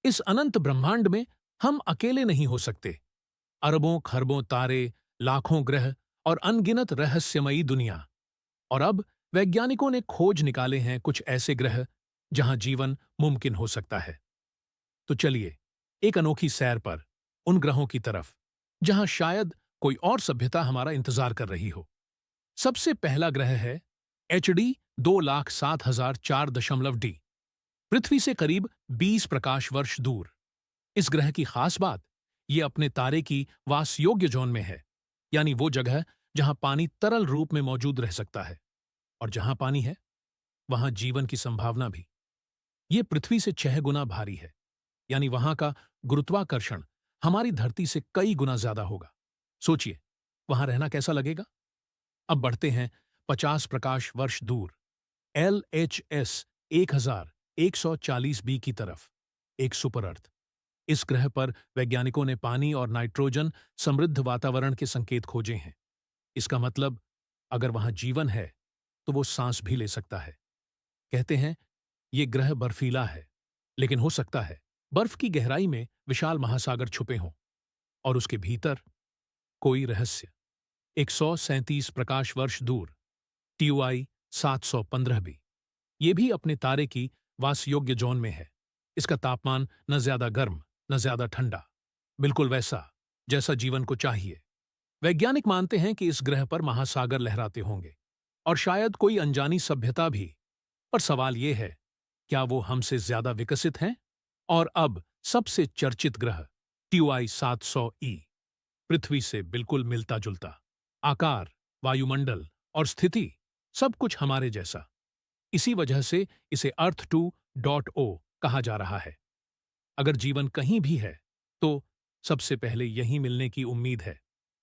इस अनंत ब्रह्मांड में हम अकेले नहीं हो सकते। अरबों खरबों तारे, लाखों ग्रह और अनगिनत रहस्यमयी दुनिया। और अब वैज्ञानिकों ने खोज निकाले हैं कुछ ऐसे ग्रह जहां जीवन मुमकिन हो सकता है। तो चलिए एक अनोखी सैर पर उन ग्रहों की तरफ जहां शायद कोई और सभ्यता हमारा इंतजार कर रही हो। सबसे पहला ग्रह है HD 2,07,004.डी, पृथ्वी से करीब 20 प्रकाश वर्ष दूर। इस ग्रह की खास बात ये अपने तारे की वासयोग्य जोन में है, यानी वो जगह जहां पानी तरल रूप में मौजूद रह सकता है। और जहां पानी है वहां जीवन की संभावना भी। ये पृथ्वी से 6 गुना भारी है, यानी वहां का गुरुत्वाकर्षण हमारी धरती से कई गुना ज्यादा होगा। सोचिए वहां रहना कैसा लगेगा। अब बढ़ते हैं 50 प्रकाश वर्ष दूर, LHS 1140b की तरफ, एक सुपर अर्थ। इस ग्रह पर वैज्ञानिकों ने पानी और नाइट्रोजन समृद्ध वातावरण के संकेत खोजे हैं। इसका मतलब अगर वहां जीवन है तो वो सांस भी ले सकता है। कहते हैं ये ग्रह बर्फीला है, लेकिन हो सकता है बर्फ की गहराई में विशाल महासागर छुपे हों और उसके भीतर कोई रहस्य। 137 प्रकाश वर्ष दूर, TUI 715b, ये भी अपने तारे की वासयोग्य जोन में है। इसका तापमान न ज्यादा गर्म न ज्यादा ठंडा, बिल्कुल वैसा जैसा जीवन को चाहिए। वैज्ञानिक मानते हैं कि इस ग्रह पर महासागर लहराते होंगे और शायद कोई अनजानी सभ्यता भी। पर सवाल यह है, क्या वो हमसे ज्यादा विकसित हैं? और अब सबसे चर्चित ग्रह TUI 700e, पृथ्वी से बिल्कुल मिलता जुलता, आकार, वायुमंडल और स्थिति सब कुछ हमारे जैसा। इसी वजह से इसे अर्थ 2.0 कहा जा रहा है। अगर जीवन कहीं भी है तो सबसे पहले यहीं मिलने की उम्मीद है।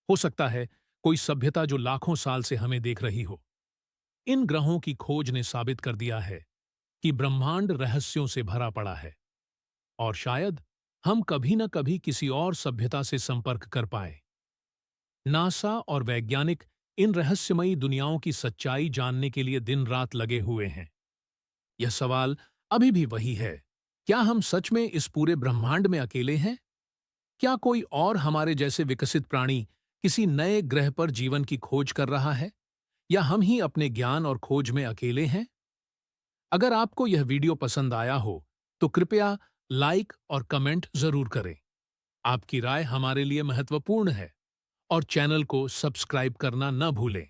हो सकता है कोई सभ्यता जो लाखों साल से हमें देख रही हो। इन ग्रहों की खोज ने साबित कर दिया है कि ब्रह्मांड रहस्यों से भरा पड़ा है और शायद हम कभी न कभी किसी और सभ्यता से संपर्क कर पाए। नासा और वैज्ञानिक इन रहस्यमयी दुनियाओं की सच्चाई जानने के लिए दिन रात लगे हुए हैं। यह सवाल अभी भी वही है, क्या हम सच में इस पूरे ब्रह्मांड में अकेले हैं? क्या कोई और हमारे जैसे विकसित प्राणी किसी नए ग्रह पर जीवन की खोज कर रहा है? या हम ही अपने ज्ञान और खोज में अकेले हैं? अगर आपको यह वीडियो पसंद आया हो तो कृपया लाइक और कमेंट जरूर करें। आपकी राय हमारे लिए महत्वपूर्ण है और चैनल को सब्सक्राइब करना न भूलें।